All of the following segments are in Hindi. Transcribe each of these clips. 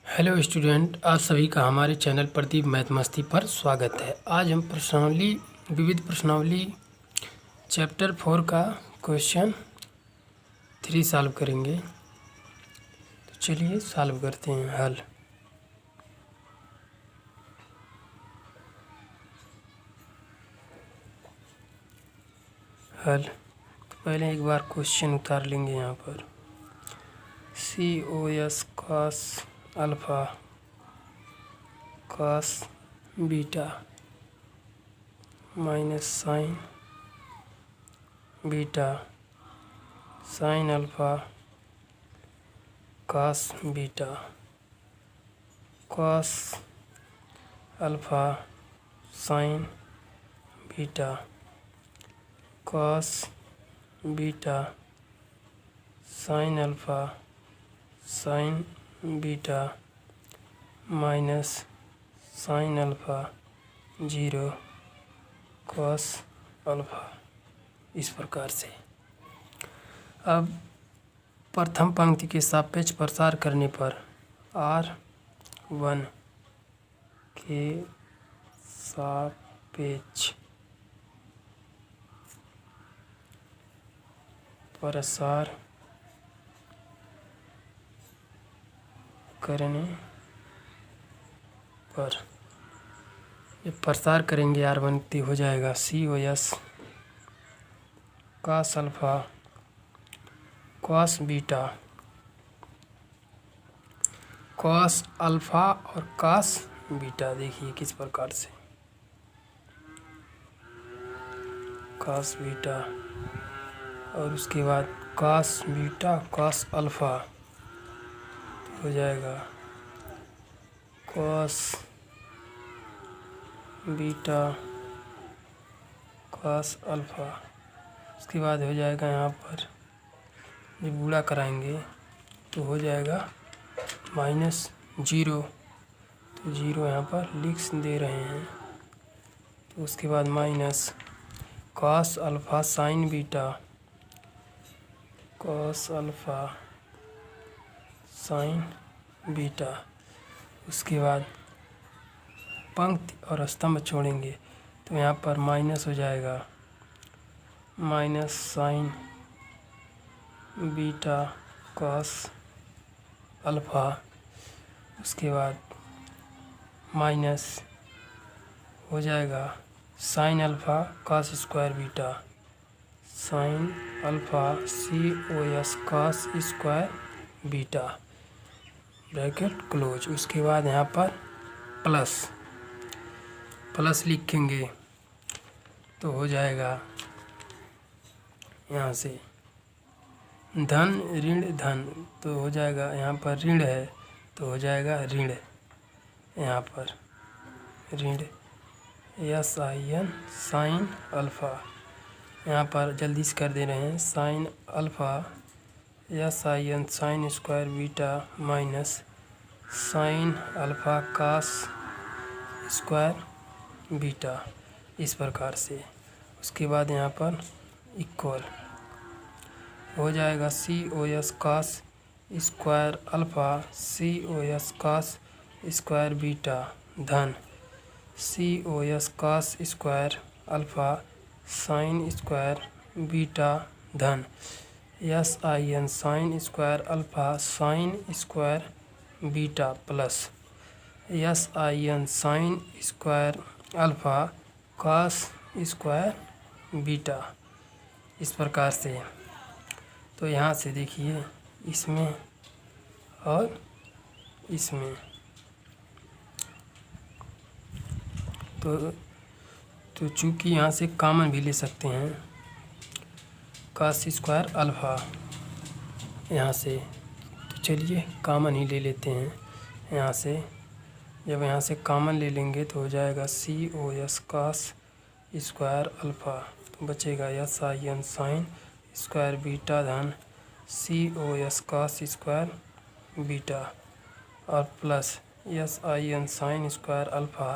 हेलो स्टूडेंट, आप सभी का हमारे चैनल प्रदीप मैथ मस्ती पर स्वागत है। आज हम विविध प्रश्नावली चैप्टर 4 का क्वेश्चन 3 सॉल्व करेंगे। तो चलिए सॉल्व करते हैं। हल तो पहले एक बार क्वेश्चन उतार लेंगे। यहाँ पर COS cos alpha cos beta minus sign beta sine alpha cos beta cos alpha sine beta cos beta sine alpha sine beta minus sine alpha 0 cos alpha. इस प्रकार से अब प्रथम पंक्ति के सापेक्ष प्रसार करने पर R1 के सापेक्ष प्रसार करने पर जब प्रसार करेंगे R1 तो हो जाएगा COS cos alpha cos beta cos alpha और cos बीटा। देखिए किस प्रकार से cos बीटा और उसके बाद cos बीटा cos अल्फ़ा हो जाएगा cos बीटा cos अल्फ़ा। उसके बाद हो जाएगा यहाँ पर जब गुणा कराएंगे तो हो जाएगा -0। तो 0 यहाँ पर लिख दे रहे हैं। तो उसके बाद minus cos alpha sine beta cos alpha sine beta. उसके बाद पंक्ति और स्तंभ छोड़ेंगे तो यहाँ पर माइनस हो जाएगा minus sign beta cos alpha. उसके बाद माइनस हो जाएगा sine alpha cos square beta sine alpha COS cos square beta bracket close. उसके बाद यहाँ पर प्लस लिखेंगे तो हो जाएगा यहाँ से धन ऋण धन। तो हो जाएगा यहाँ पर ऋण है तो हो जाएगा ऋण। यहाँ पर ऋण SIN साइन अल्फ़ा। यहाँ पर जल्दी से कर दे रहे हैं sine alpha SIN sine square beta minus sine alpha cos square beta. इस प्रकार से उसके बाद यहाँ पर इक्वल हो जाएगा COS cos square alpha COS cos square beta धन COS cos square alpha sine square beta धन SIN sine square alpha sine square beta plus SIN sine square alpha cos square beta. इस प्रकार से तो यहाँ से देखिए इसमें और इसमें तो चूँकि यहाँ से कॉमन भी ले सकते हैं cos स्क्वायर अल्फ़ा यहाँ से। तो चलिए कॉमन ही ले लेते हैं यहाँ से। जब यहाँ से कॉमन ले लेंगे तो हो जाएगा COS cos स्क्वायर अल्फ़ा। तो बचेगा SIN साइन स्क्वायर बीटा धन COS cos स्क्वायर बीटा और plus SIN sine square alpha.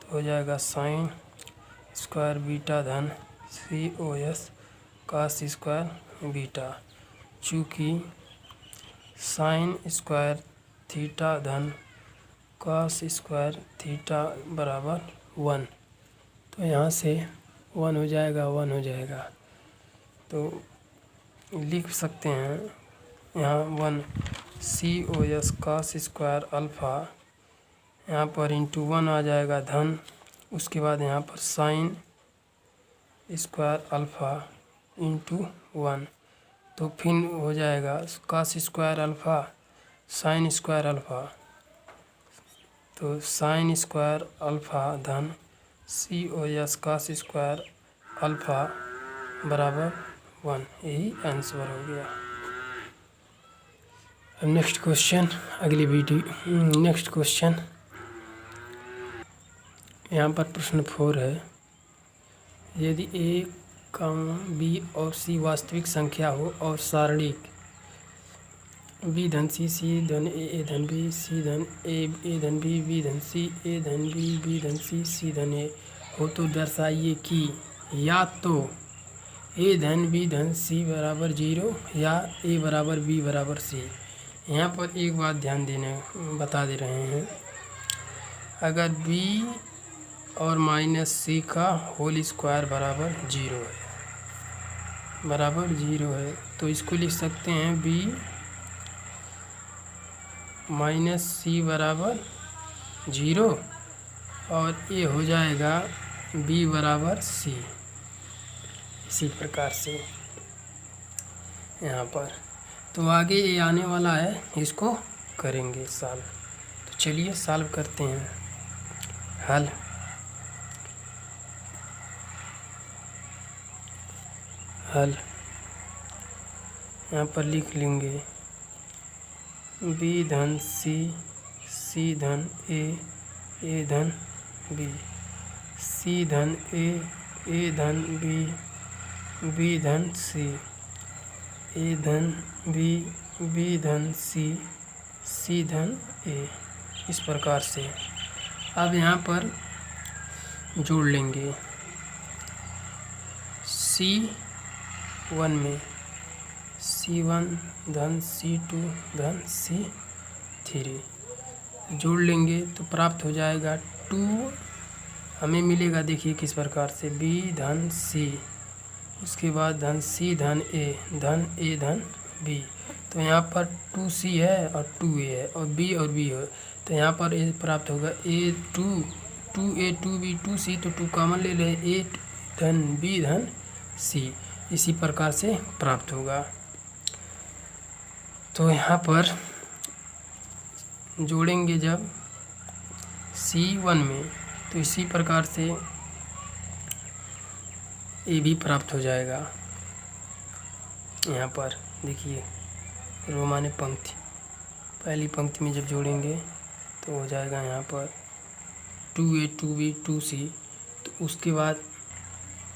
तो हो जाएगा साइन स्क्वायर बीटा धन COS cos स्क्वायर बीटा। चूँकि साइन स्क्वायर थीटा धन कॉस स्क्वायर थीटा बराबर 1। तो यहाँ से 1 हो जाएगा, 1 हो जाएगा। तो लिख सकते हैं यहाँ 1 cos कॉस स्क्वायर अल्फ़ा, यहाँ पर इंटू 1 आ जाएगा धन, उसके बाद यहाँ पर साइन स्क्वायर अल्फ़ा इंटू 1। तो फिर हो जाएगा cos square alpha sine square alpha, तो साइन स्क्वायर अल्फ़ा धन cos कॉस स्क्वायर अल्फ़ा बराबर 1। यही आंसर हो गया। अब नेक्स्ट क्वेश्चन, अगली वीडियो नेक्स्ट क्वेश्चन यहाँ पर प्रश्न 4 है। यदि a, b और c वास्तविक संख्या हो और सारणिक b धन c धन a धन b c धन a धन b धन c a धन b धन c धन a हो, तो दर्शाइए कि या तो a धन b धन c बराबर 0 या a बराबर b बराबर c। यहाँ पर एक बात ध्यान देने बता दे रहे हैं, अगर b और माइनस c का होल स्क्वायर बराबर 0 है, तो इसको लिख सकते हैं b माइनस c बराबर 0 और a हो जाएगा b बराबर c। इसी प्रकार से यहाँ पर तो आगे ये आने वाला है, इसको करेंगे सॉल्व। तो चलिए सॉल्व करते हैं। हल यहाँ पर लिख लेंगे b धन c धन a धन b, c धन a धन b धन c, a धन b धन c धन a। इस प्रकार से अब यहाँ पर जोड़ लेंगे C1 में C1 धन C2 धन C3 जोड़ लेंगे तो प्राप्त हो जाएगा 2। हमें मिलेगा, देखिए किस प्रकार से, b धन c, उसके बाद धन c धन a धन b। तो यहाँ पर 2c है और 2a है और b है, तो यहाँ पर a प्राप्त होगा a 2b 2c, तो 2 कॉमन ले रहे, a धन b धन c। इसी प्रकार से प्राप्त होगा। तो यहाँ पर जोड़ेंगे जब C1 में, तो इसी प्रकार से ए भी प्राप्त हो जाएगा। यहाँ पर देखिए रोमाने पंक्ति, पहली पंक्ति में जब जोड़ेंगे तो हो जाएगा यहाँ पर 2a 2b 2c। तो उसके बाद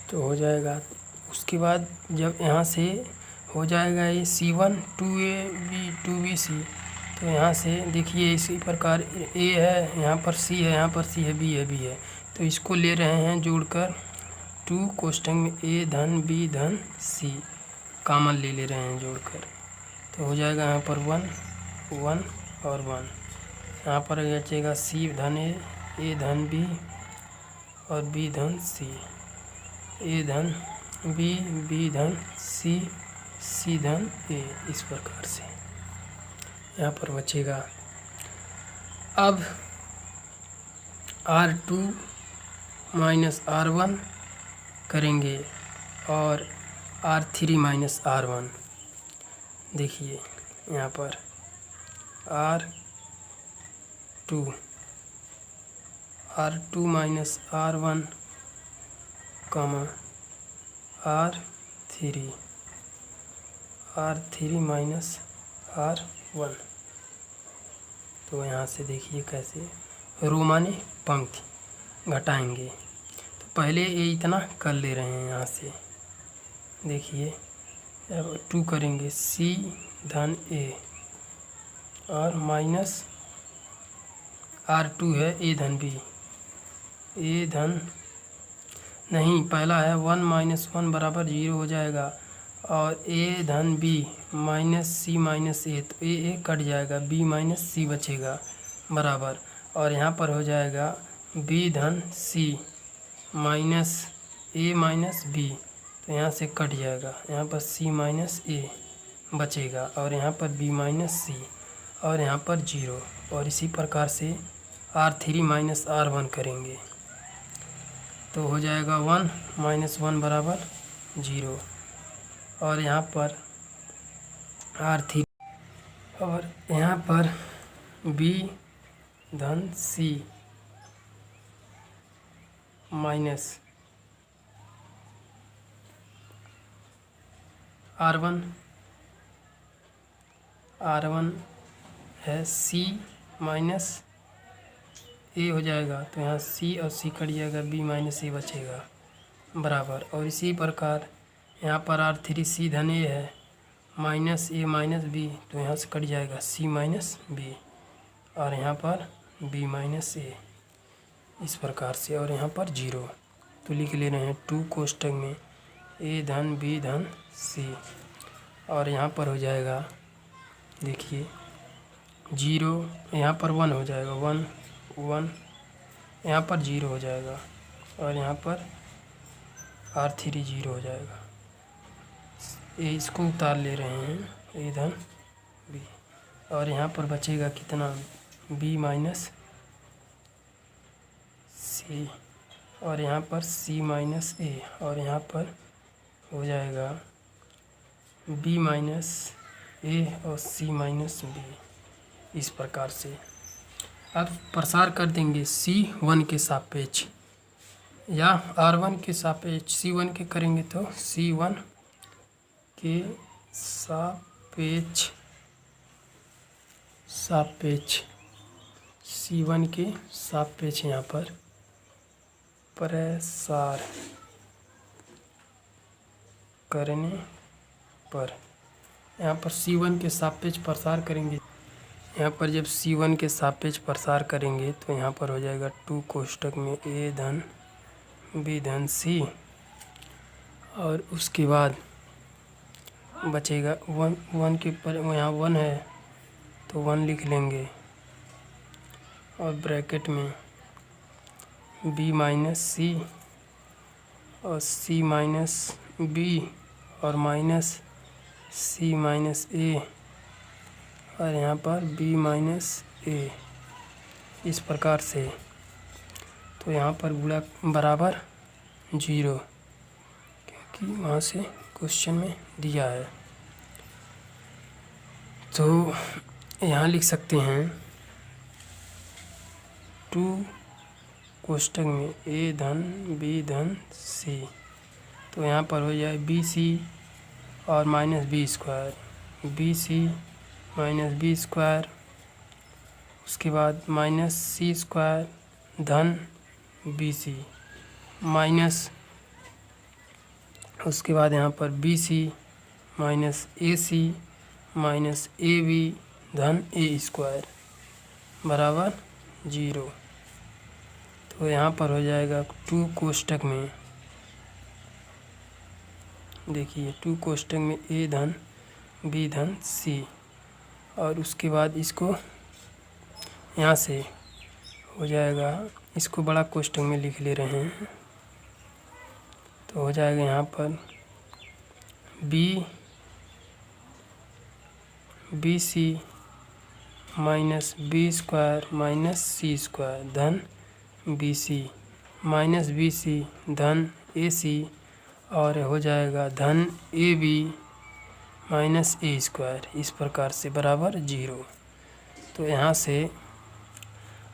तो हो जाएगा, उसके बाद जब यहाँ से हो जाएगा ये C1 2ab 2bc, तो यहाँ से देखिए इसी प्रकार a है, यहाँ पर c है, यहाँ पर c है, b है, तो इसको ले रहे हैं जोड़कर 2 कोष्ठक में a धन b धन c कॉमन ले रहे हैं जोड़कर, तो हो जाएगा यहाँ पर 1 और 1। यहाँ पर बचेगा c धन a धन b और b धन c, a धन b धन c धन a। इस प्रकार से यहाँ पर बचेगा। अब R2 माइनस R1 करेंगे और R3 माइनस R1। देखिए यहाँ पर R2 minus R1 comma R3 minus R1। तो यहाँ से देखिए कैसे रोमाने पंक्ति घटाएंगे। तो पहले ये इतना कर ले रहे हैं, यहाँ से देखिए अब 2 करेंगे c धन a और माइनस R2 है a धन b, a धन नहीं, पहला है 1 माइनस 1 बराबर 0 हो जाएगा और ए धन बी माइनस सी माइनस ए, तो ए कट जाएगा, बी माइनस सी बचेगा बराबर। और यहाँ पर हो जाएगा बी धन सी माइनस ए माइनस बी, तो यहाँ से कट जाएगा, यहाँ पर सी माइनस ए बचेगा और यहाँ पर बी माइनस सी और यहाँ पर 0। और इसी प्रकार से R3 माइनस R1 करेंगे तो हो जाएगा 1 माइनस 1 बराबर 0। और यहाँ पर R3 और यहाँ पर B धन C माइनस R1 है C माइनस ए हो जाएगा, तो यहाँ C और C कट जाएगा, B माइनस ए बचेगा बराबर। और इसी प्रकार यहाँ पर R3 C धन ए है माइनस ए माइनस बी, तो यहाँ से कट जाएगा C माइनस बी और यहाँ पर B माइनस ए, इस प्रकार से। और यहाँ पर 0, तो लिख ले रहे हैं 2 कोष्ठक में ए धन बी धन C। और यहाँ पर हो जाएगा देखिए 0, यहाँ पर 1 हो जाएगा, 1 1, यहाँ पर 0 हो जाएगा और यहाँ पर R3 0 हो जाएगा। ये इसको उतार ले रहे हैं ए धन बी और यहाँ पर बचेगा कितना, B माइनस सी और यहाँ पर C माइनस ए और यहाँ पर हो जाएगा B माइनस ए और C माइनस बी, इस प्रकार से। अब प्रसार कर देंगे C1 के सापेक्ष या R1 के सापेक्ष। C1 के करेंगे तो C1 के सापेक्ष C1 के सापेक्ष यहाँ पर प्रसार करने पर यहाँ पर C1 के सापेक्ष प्रसार करेंगे। यहाँ पर जब C1 के सापेक्ष प्रसार करेंगे तो यहाँ पर हो जाएगा 2 कोष्ठक में ए धन बी धन C और उसके बाद बचेगा 1 के पर यहाँ 1 है तो 1 लिख लेंगे और ब्रैकेट में B माइनस C और C माइनस B और माइनस C माइनस A और यहाँ पर B माइनस ए, इस प्रकार से। तो यहाँ पर गुणा बराबर 0, क्योंकि वहाँ से क्वेश्चन में दिया है। तो यहाँ लिख सकते हैं 2 कोष्ठक में ए धन बी धन C, तो यहाँ पर हो जाए BC और minus B square, BC minus B square, उसके बाद माइनस C स्क्वायर धन BC माइनस, उसके बाद यहाँ पर BC minus AC minus AB धन A स्क्वायर बराबर 0। तो यहाँ पर हो जाएगा 2 कोष्ठक में, देखिए 2 कोष्ठक में ए धन बी धन C और उसके बाद इसको यहाँ से हो जाएगा, इसको बड़ा कोष्ठक में लिख ले रहे हैं तो हो जाएगा यहाँ पर BC minus B square minus C square धन BC माइनस BC धन AC और हो जाएगा धन AB माइनस A स्क्वायर, इस प्रकार से बराबर 0। तो यहाँ से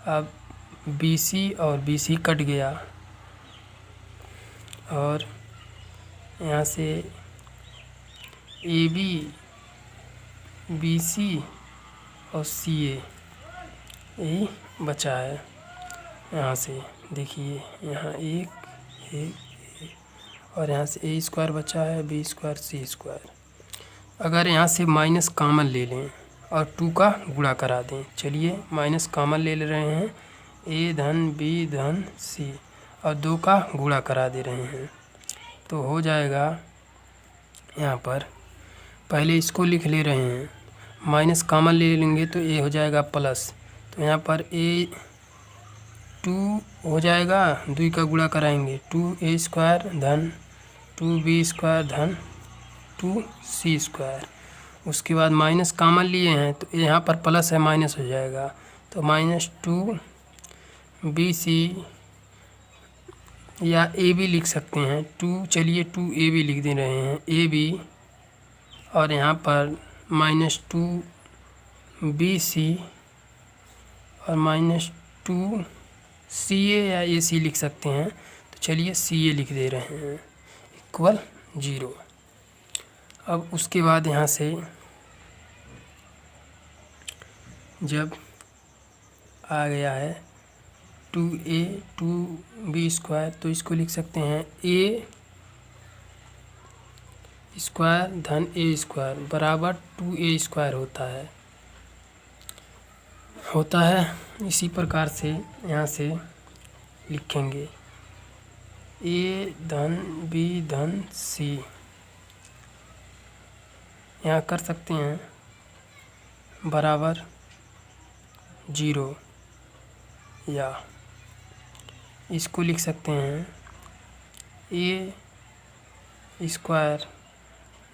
अब BC और BC कट गया और यहाँ से AB BC और CA यही बचा है। यहाँ से देखिए यहाँ एक और यहाँ से A स्क्वायर बचा है, B स्क्वायर C स्क्वायर। अगर यहाँ से माइनस कॉमन ले लें और 2 का गुणा करा दें, चलिए माइनस कॉमन ले रहे हैं, A धन B धन C और 2 का गुणा करा दे रहे हैं तो हो जाएगा यहाँ पर पहले इसको लिख ले रहे हैं, माइनस कॉमन ले लेंगे तो ए हो जाएगा प्लस। तो यहाँ पर ए 2 हो जाएगा, 2 का गुणा कराएंगे 2a² धन 2b² धन 2c²। उसके बाद माइनस कॉमन लिए हैं तो यहाँ पर प्लस है, माइनस हो जाएगा तो -2bc या ए भी लिख सकते हैं। 2 चलिए 2a भी लिख दे रहे हैं, ए बी, और यहाँ पर -2bc और -2ca या ac लिख सकते हैं। तो चलिए ca लिख दे रहे हैं इक्वल 0। अब उसके बाद यहाँ से जब आ गया है 2a 2b² तो इसको लिख सकते हैं a² धन a² बराबर 2a² होता है। इसी प्रकार से यहाँ से लिखेंगे a धन b धन c, यहाँ कर सकते हैं बराबर 0, या इसको लिख सकते हैं a²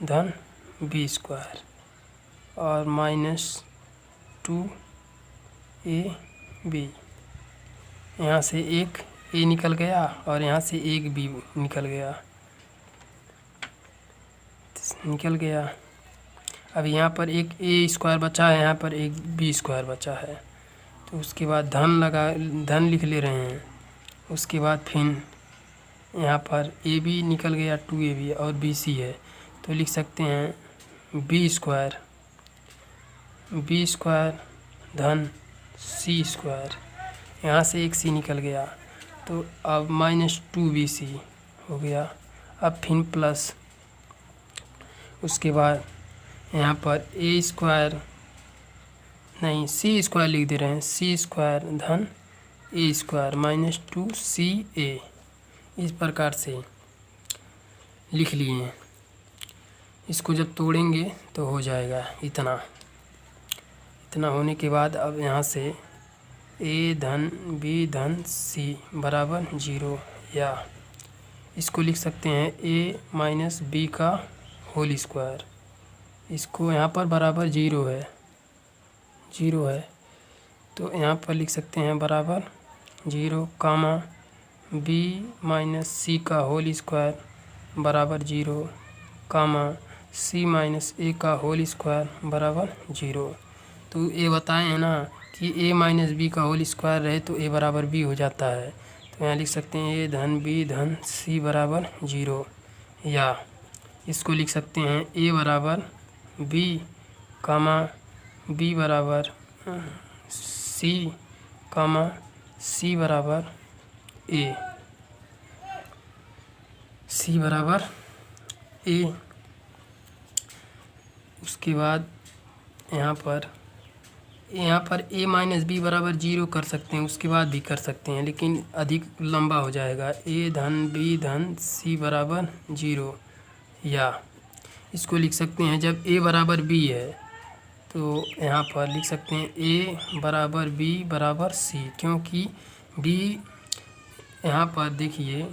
धन b² और -2ab। यहाँ से एक a निकल गया और यहाँ से एक b निकल गया। अब यहाँ पर एक a² बचा है, यहाँ पर एक b² बचा है। तो उसके बाद धन लिख ले रहे हैं। उसके बाद फिर यहाँ पर ए बी निकल गया 2ab और bc है तो लिख सकते हैं b² धन c²। यहाँ से एक c निकल गया तो अब -2bc हो गया। अब फिर प्लस, उसके बाद यहाँ पर c² लिख दे रहे हैं, c² धन a² -2ca। इस प्रकार से लिख लिए। इसको जब तोड़ेंगे तो हो जाएगा इतना होने के बाद अब यहाँ से a धन b धन c बराबर 0, या इसको लिख सकते हैं a - b²। इसको यहाँ पर बराबर 0 है तो यहाँ पर लिख सकते हैं बराबर 0, b - c² बराबर 0, c - a² बराबर 0। तो ये बताए हैं ना कि a - b² रहे तो a बराबर b हो जाता है। तो यहाँ लिख सकते हैं a धन b धन c बराबर 0, या इसको लिख सकते हैं a बराबर b, b बराबर c, c बराबर a। उसके बाद यहाँ पर a - b बराबर 0 कर सकते हैं, उसके बाद भी कर सकते हैं, लेकिन अधिक लंबा हो जाएगा। a धन b धन c बराबर 0, या इसको लिख सकते हैं जब a बराबर b है तो यहाँ पर लिख सकते हैं a बराबर b बराबर c, क्योंकि b यहाँ पर देखिए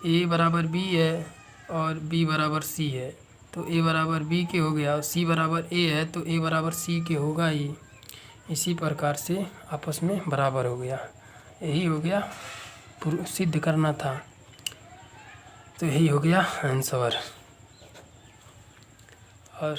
a बराबर b है और b बराबर c है तो a बराबर b के हो गया और c बराबर a है तो a बराबर c के होगा ही। इसी प्रकार से आपस में बराबर हो गया। यही हो गया, सिद्ध करना था। तो यही हो गया आंसर। और